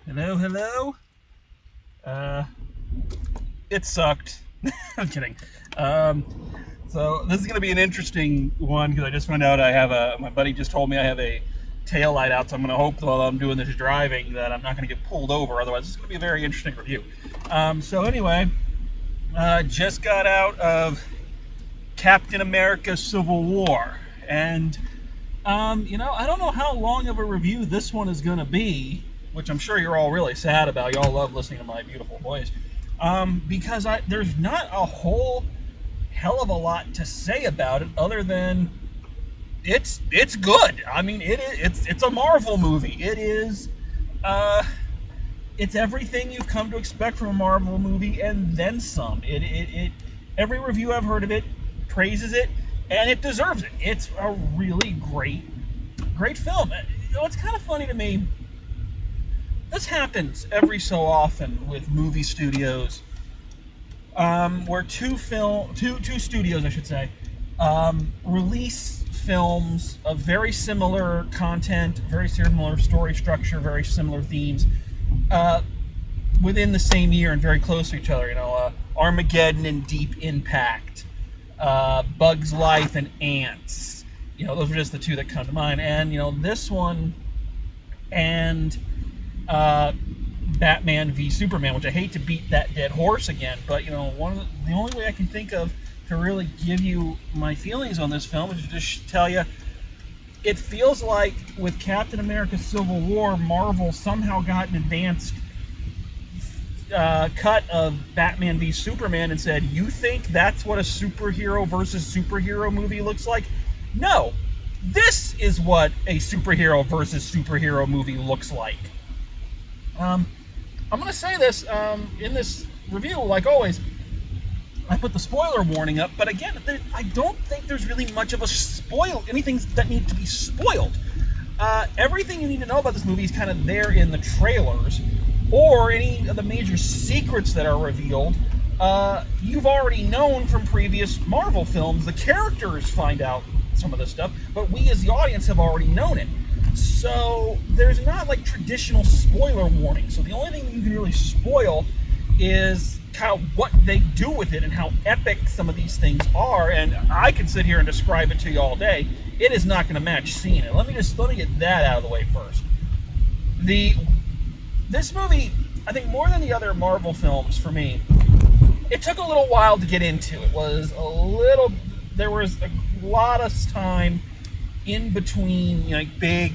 Hello, hello. Uh, it sucked. I'm kidding. Um, so this is going to be an interesting one because I just found out my buddy just told me I have a tail light out, so I'm going to hope while I'm doing this driving that I'm not going to get pulled over. Otherwise, it's going to be a very interesting review. So anyway, just got out of Captain America: Civil War, and I don't know how long of a review this one is going to be, which I'm sure you're all really sad about. Y'all love listening to my beautiful voice. Because there's not a whole hell of a lot to say about it other than it's good. I mean, it's a Marvel movie. It's everything you've come to expect from a Marvel movie and then some. Every review I've heard of it praises it, and it deserves it. It's a really great film. It's kind of funny to me. This happens every so often with movie studios, where two studios, I should say, release films of very similar content, very similar story structure, very similar themes, within the same year and very close to each other. Armageddon and Deep Impact, Bug's Life and Ants. Those are just the two that come to mind. And this one and Batman v Superman, which I hate to beat that dead horse again, but the only way I can think of to really give you my feelings on this film is to just tell you it feels like with Captain America: Civil War, Marvel somehow got an advanced cut of Batman v Superman and said, "You think that's what a superhero versus superhero movie looks like? No, this is what a superhero versus superhero movie looks like." I'm going to say this in this review, like always. I put the spoiler warning up, but again, I don't think there's really much of anything that needs to be spoiled. Everything you need to know about this movie is kind of there in the trailers, or any of the major secrets that are revealed. You've already known from previous Marvel films. The characters find out some of this stuff, but we as the audience have already known it. So there's not like traditional spoiler warning. So the only thing you can really spoil is kind of what they do with it and how epic some of these things are. And I can sit here and describe it to you all day. It is not going to match seeing it. Let me get that out of the way first. This movie, I think more than the other Marvel films for me, it took a little while to get into. There was a lot of time in between, big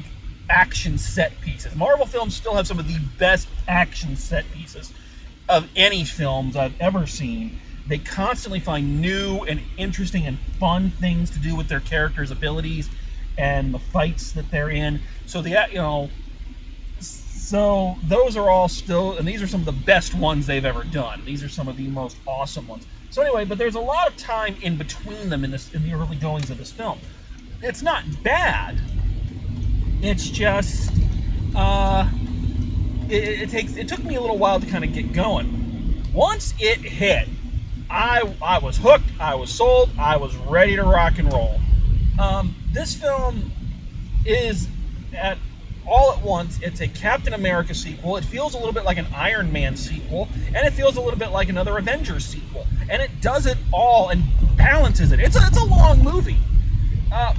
action set pieces. Marvel films still have some of the best action set pieces of any films I've ever seen. They constantly find new and interesting and fun things to do with their characters' abilities and the fights that they're in. So so those are all still, and these are some of the best ones they've ever done. These are some of the most awesome ones. So anyway, but there's a lot of time in between them in the early goings of this film. It's not bad. It's just it took me a little while to kind of get going. Once it hit, I was hooked. I was sold. I was ready to rock and roll. This film is all at once. It's a Captain America sequel. It feels a little bit like an Iron Man sequel, and it feels a little bit like another Avengers sequel. And it does it all and balances it. It's a long movie.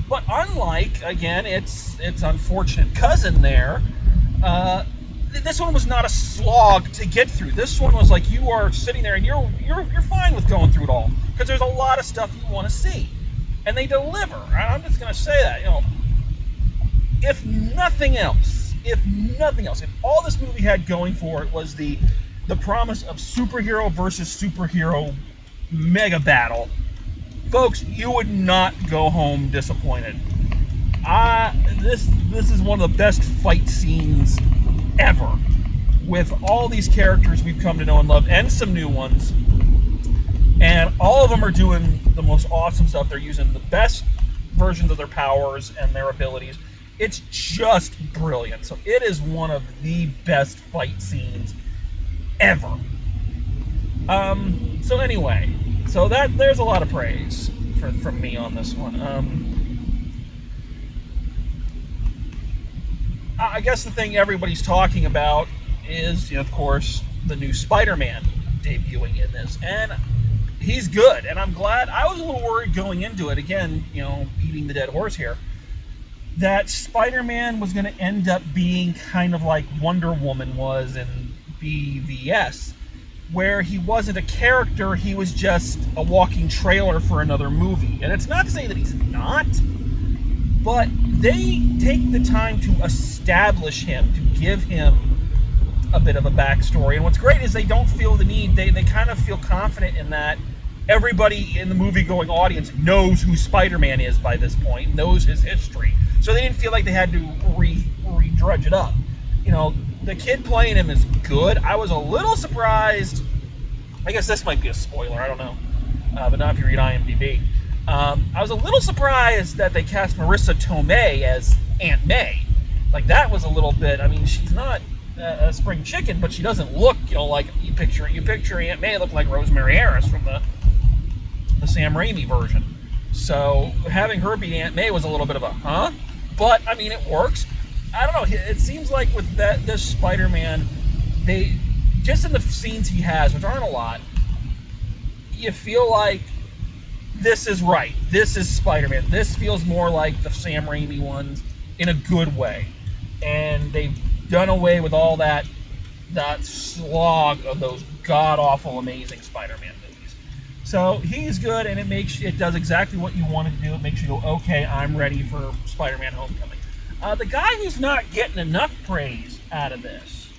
But unlike, again, its unfortunate cousin there, this one was not a slog to get through. This one was like you are sitting there and you're fine with going through it all because there's a lot of stuff you want to see, and they deliver. I'm just going to say that, if nothing else, if all this movie had going for it was the promise of superhero versus superhero mega battle, folks, you would not go home disappointed. This is one of the best fight scenes ever, with all these characters we've come to know and love, and some new ones. And all of them are doing the most awesome stuff. They're using the best versions of their powers and their abilities. It's just brilliant. So it is one of the best fight scenes ever. So anyway, there's a lot of praise from me on this one. I guess the thing everybody's talking about is, of course, the new Spider-Man debuting in this, and he's good. And I'm glad. I was a little worried going into it. Again, beating the dead horse here, that Spider-Man was going to end up being kind of like Wonder Woman was in BVS, where he wasn't a character, he was just a walking trailer for another movie. And it's not to say that he's not, but they take the time to establish him, to give him a bit of a backstory. And what's great is they don't feel the need, they kind of feel confident in that everybody in the movie-going audience knows who Spider-Man is by this point, knows his history. So they didn't feel like they had to re-drudge it up. The kid playing him is good. I was a little surprised. I guess this might be a spoiler. I don't know. But not if you read IMDb. I was a little surprised that they cast Marissa Tomei as Aunt May. Like, that was a little bit. I mean, she's not a spring chicken, but she doesn't look, like you picture Aunt May look like Rosemary Harris from the Sam Raimi version. So having her be Aunt May was a little bit of a huh? But I mean, it works. I don't know. It seems like with this Spider-Man, they just in the scenes he has, which aren't a lot, you feel like this is right. This is Spider-Man. This feels more like the Sam Raimi ones in a good way, and they've done away with all that slog of those god-awful, amazing Spider-Man movies. So he's good, and it does exactly what you want it to do. It makes you go, okay, I'm ready for Spider-Man Homecoming. The guy who's not getting enough praise out of this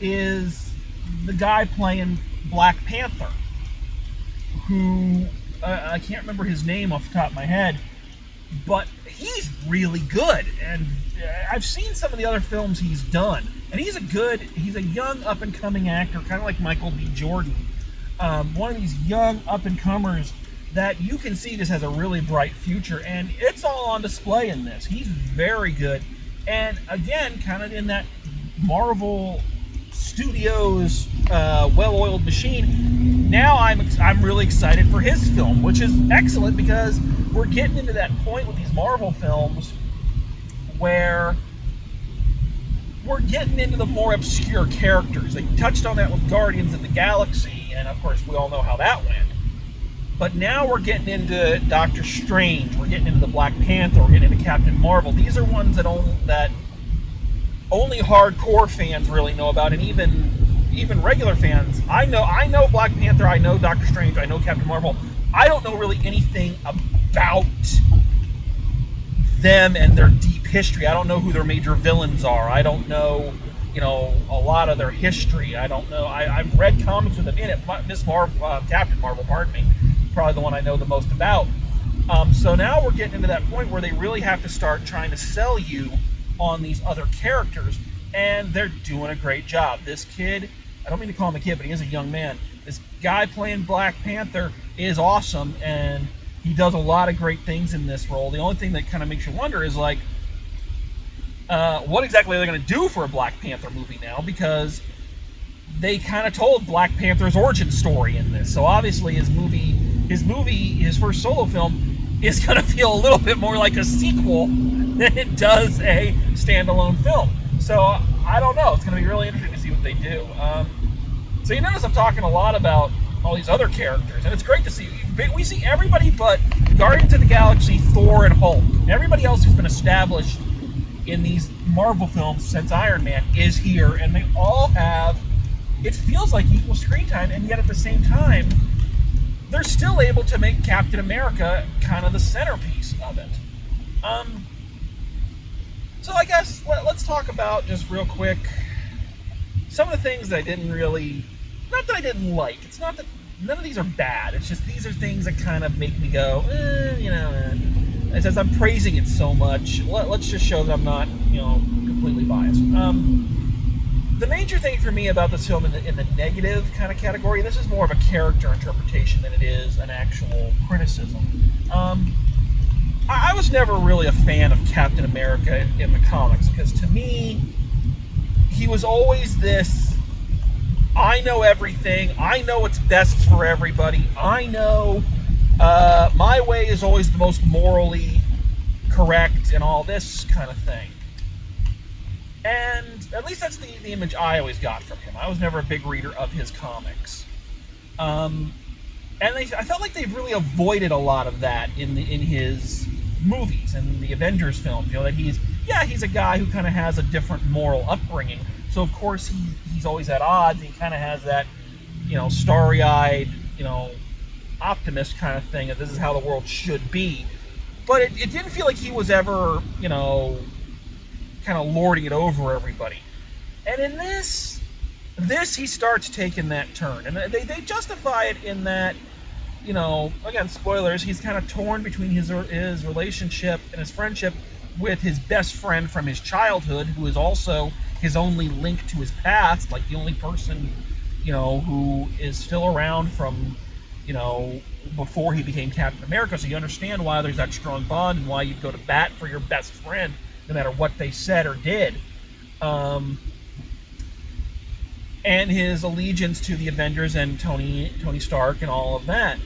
is the guy playing Black Panther, who I can't remember his name off the top of my head, but he's really good. And I've seen some of the other films he's done, and he's a young up-and-coming actor, kind of like Michael B. Jordan. One of these young up-and-comers that you can see just has a really bright future, and it's all on display in this. He's very good, and again, kind of in that Marvel Studios well-oiled machine. Now I'm really excited for his film, which is excellent because we're getting into that point with these Marvel films where we're getting into the more obscure characters. They touched on that with Guardians of the Galaxy, and of course we all know how that went. But now we're getting into Doctor Strange, we're getting into the Black Panther, we're getting into Captain Marvel. These are ones that only hardcore fans really know about, and even regular fans. I know Black Panther, I know Doctor Strange, I know Captain Marvel. I don't know really anything about them and their deep history. I don't know who their major villains are. I don't know, a lot of their history. I don't know. I've read comics with them in it. Captain Marvel, pardon me, probably the one I know the most about. So now we're getting into that point where they really have to start trying to sell you on these other characters, and they're doing a great job. This kid, I don't mean to call him a kid, but he is a young man. This guy playing Black Panther is awesome, and he does a lot of great things in this role. The only thing that kind of makes you wonder is, like, what exactly are they going to do for a Black Panther movie now? Because they kind of told Black Panther's origin story in this. So obviously his first solo film is going to feel a little bit more like a sequel than it does a standalone film. So I don't know. It's going to be really interesting to see what they do. So you notice I'm talking a lot about all these other characters, and it's great to see. We see everybody but Guardians of the Galaxy, Thor, and Hulk. Everybody else who's been established in these Marvel films since Iron Man is here, and they all have, it feels like, equal screen time, and yet at the same time, they're still able to make Captain America kind of the centerpiece of it. So I guess let's talk about, just real quick, some of the things that I didn't really, not that I didn't like, it's not that, none of these are bad, it's just these are things that kind of make me go, as I'm praising it so much, let's just show that I'm not, completely biased. The major thing for me about this film in the negative kind of category, this is more of a character interpretation than it is an actual criticism. I was never really a fan of Captain America in the comics, because to me, he was always this, I know everything, I know what's best for everybody, I know my way is always the most morally correct and all this kind of thing. And at least that's the image I always got from him. I was never a big reader of his comics. And I felt like they've really avoided a lot of that in his movies and the Avengers films. You know, that he's a guy who kind of has a different moral upbringing. So of course he's always at odds. He kind of has that, you know, starry-eyed, you know, optimist kind of thing that this is how the world should be. But it didn't feel like he was ever, you know, kind of lording it over everybody. And in this he starts taking that turn, and they justify it in that, you know, again, spoilers, he's kind of torn between his relationship and his friendship with his best friend from his childhood, who is also his only link to his past, like the only person, you know, who is still around from, you know, before he became Captain America. So you understand why there's that strong bond and why you'd go to bat for your best friend no matter what they said or did. And his allegiance to the Avengers and Tony Stark and all of that.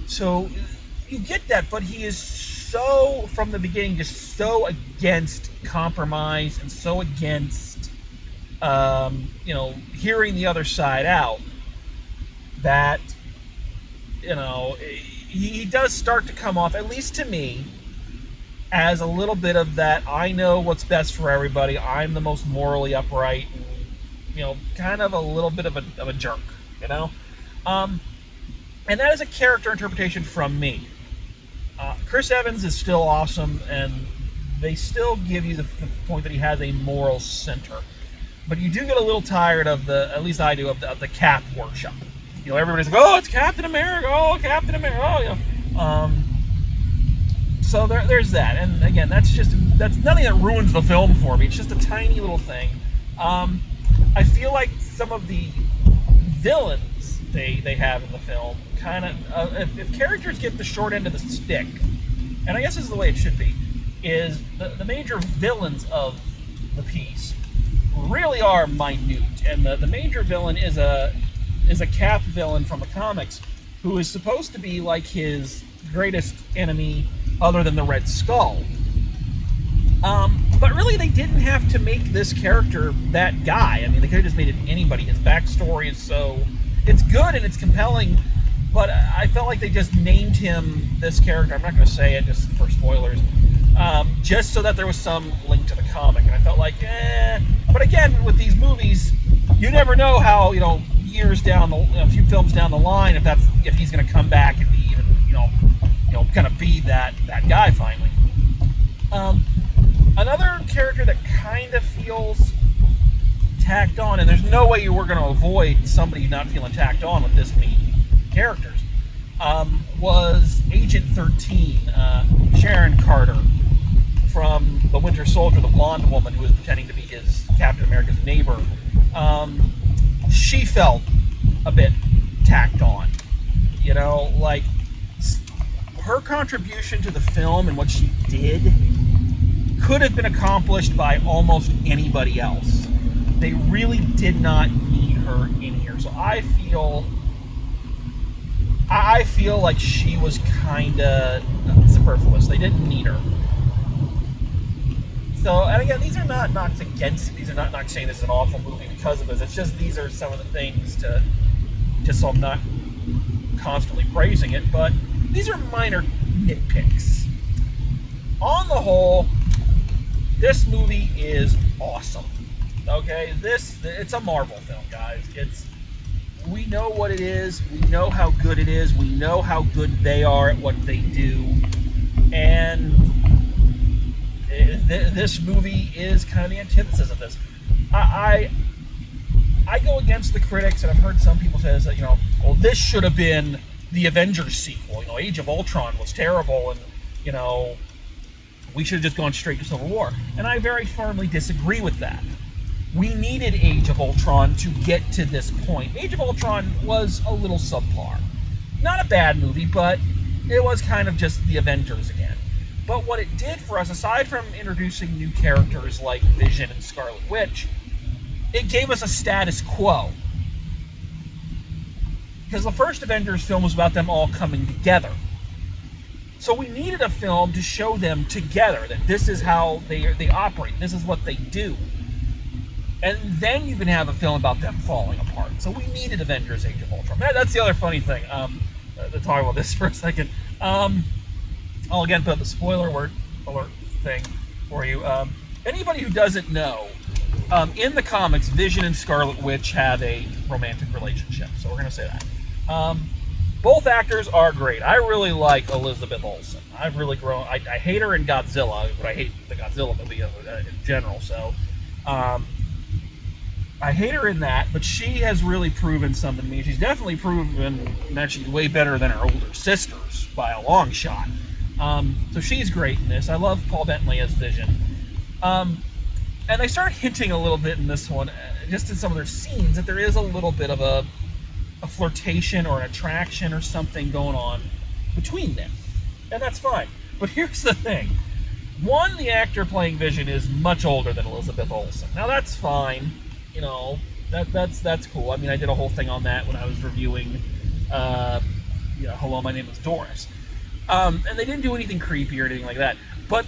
So you get that, but he is so, from the beginning, just so against compromise and so against, you know, hearing the other side out, that, you know, he does start to come off, at least to me, as a little bit of that, I know what's best for everybody, I'm the most morally upright, and, you know, kind of a little bit of a jerk, you know? And that is a character interpretation from me. Chris Evans is still awesome, and they still give you the point that he has a moral center. But you do get a little tired of at least I do, of the Cap workshop. You know, everybody's like, oh, it's Captain America, oh, Captain America, oh, you know. So there's that. And again, that's nothing that ruins the film for me. It's just a tiny little thing. I feel like some of the villains they have in the film kind of, if characters get the short end of the stick, and I guess this is the way it should be, is the major villains of the piece really are minute, and the major villain is a Cap villain from the comics who is supposed to be like his greatest enemy other than the Red Skull. But really, they didn't have to make this character that guy. I mean, they could have just made it anybody. His backstory is it's good and it's compelling, but I felt like they just named him this character. I'm not going to say it just for spoilers, just so that there was some link to the comic. And I felt like, But again, with these movies, you never know how, you know, years down a few films down the line, if he's going to come back and be even, you know, kind of be that guy finally. Another character that kind of feels tacked on, and there's no way you were going to avoid somebody not feeling tacked on with this many characters, was Agent 13, Sharon Carter, from The Winter Soldier, the blonde woman who was pretending to be his Captain America's neighbor. She felt a bit tacked on. You know, like, her contribution to the film and what she did could have been accomplished by almost anybody else. They really did not need her in here. So I feel like she was kind of superfluous. They didn't need her. So, and again, these are not knocks against it. These are not saying this is an awful movie because of this. It's just these are some of the things just so I'm not constantly praising it, but these are minor nitpicks. On the whole, this movie is awesome. Okay, it's a Marvel film, guys. We know what it is. We know how good it is. We know how good they are at what they do, and this movie is kind of the antithesis of this. I go against the critics, and I've heard some people say that, you know, well, this should have been the Avengers sequel. You know, Age of Ultron was terrible, and, you know, we should have just gone straight to Civil War. And I very firmly disagree with that. We needed Age of Ultron to get to this point. Age of Ultron was a little subpar. Not a bad movie, but it was kind of just the Avengers again. But what it did for us, aside from introducing new characters like Vision and Scarlet Witch, it gave us a status quo. Because the first Avengers film was about them all coming together. So we needed a film to show them together, that this is how they operate, this is what they do. And then you can have a film about them falling apart. So we needed Avengers: Age of Ultron. That's the other funny thing. To talk about this for a second. I'll again put up the spoiler alert thing for you. Anybody who doesn't know, in the comics, Vision and Scarlet Witch have a romantic relationship. So we're going to say that. Both actors are great. I really like Elizabeth Olsen. I've really grown. I hate her in Godzilla, but I hate the Godzilla movie in general. So I hate her in that, but she has really proven something to me. She's definitely proven that she's way better than her older sisters by a long shot. So she's great in this. I love Paul Bettany as Vision. And they start hinting a little bit in this one, just in some of their scenes, that there is a little bit of a flirtation or an attraction or something going on between them. And that's fine. But here's the thing. One, the actor playing Vision is much older than Elizabeth Olsen. Now that's fine. You know, that's cool. I mean, I did a whole thing on that when I was reviewing Hello, My Name is Doris. And they didn't do anything creepy or anything like that. But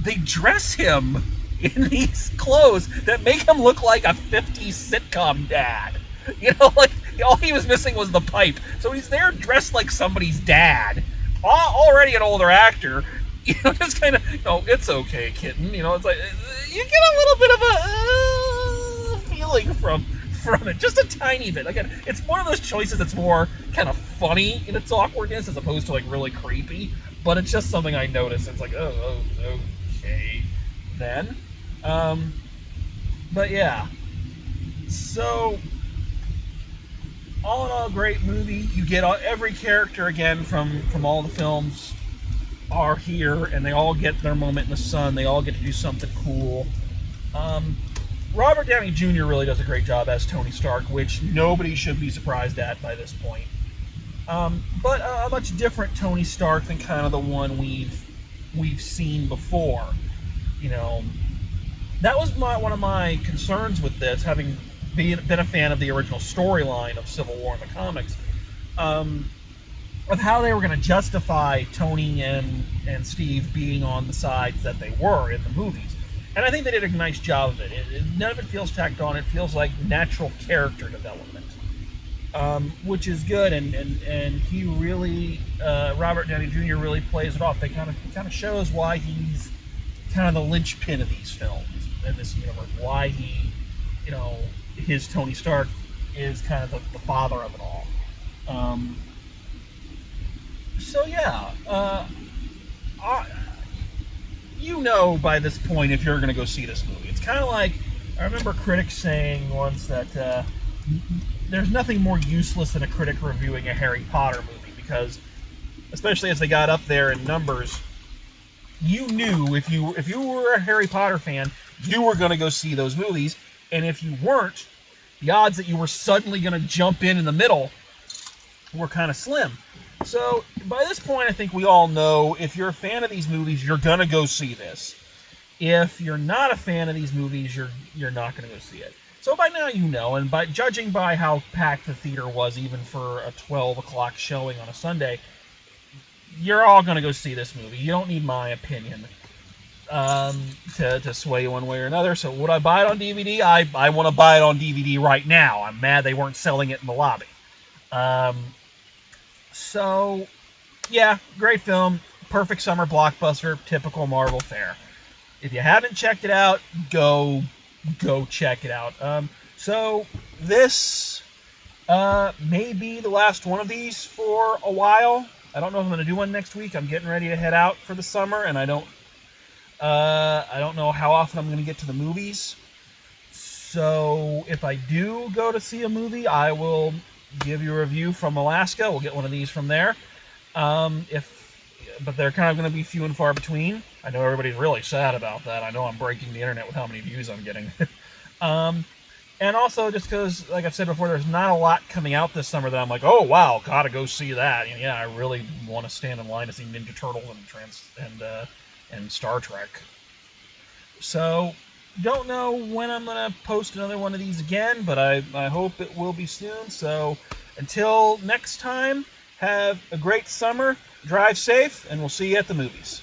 they dress him in these clothes that make him look like a 50s sitcom dad. You know, like, all he was missing was the pipe. So he's there dressed like somebody's dad. Already an older actor. You know, just kind of, it's okay, kitten. You know, it's like, you get a little bit of a feeling from it. Just a tiny bit. Again, it's one of those choices that's more kind of funny in its awkwardness as opposed to, like, really creepy. But it's just something I noticed. It's like, oh, okay, then. But yeah. So, all in all, great movie. You get every character again from all the films are here, and they all get their moment in the sun. They all get to do something cool. Robert Downey Jr. really does a great job as Tony Stark, which nobody should be surprised at by this point. But a much different Tony Stark than kind of the one we've seen before. You know, that was one of my concerns with this, having been a fan of the original storyline of Civil War in the comics, of how they were going to justify Tony and Steve being on the sides that they were in the movies. And I think they did a nice job of it. None of it feels tacked on. It feels like natural character development, which is good. And he really, Robert Downey Jr. really plays it off. They kind of shows why he's kind of the linchpin of these films in this universe. Why he, his Tony Stark is kind of the father of it all. So yeah, by this point if you're going to go see this movie. It's kind of like, I remember critics saying once that there's nothing more useless than a critic reviewing a Harry Potter movie, because, especially as they got up there in numbers, you knew if you were a Harry Potter fan, you were going to go see those movies, and if you weren't, the odds that you were suddenly going to jump in the middle were kind of slim. So, by this point, I think we all know, if you're a fan of these movies, you're going to go see this. If you're not a fan of these movies, you're not going to go see it. So by now you know, and by judging by how packed the theater was, even for a 12 o'clock showing on a Sunday, you're all going to go see this movie. You don't need my opinion to sway you one way or another. So would I buy it on DVD? I want to buy it on DVD right now. I'm mad they weren't selling it in the lobby. So, yeah, great film. Perfect summer blockbuster. Typical Marvel fare. If you haven't checked it out, go check it out. So, this may be the last one of these for a while. I don't know if I'm going to do one next week. I'm getting ready to head out for the summer, and I don't know how often I'm going to get to the movies. So, if I do go to see a movie, I will give you a review from Alaska. We'll get one of these from there. But they're kind of going to be few and far between. I know everybody's really sad about that. I know I'm breaking the internet with how many views I'm getting. And also, just because, like I've said before, there's not a lot coming out this summer that I'm like, oh wow, gotta go see that. And yeah, I really want to stand in line to see Ninja Turtle and Star Trek. So, don't know when I'm going to post another one of these again, but I hope it will be soon. So, until next time, have a great summer, drive safe, and we'll see you at the movies.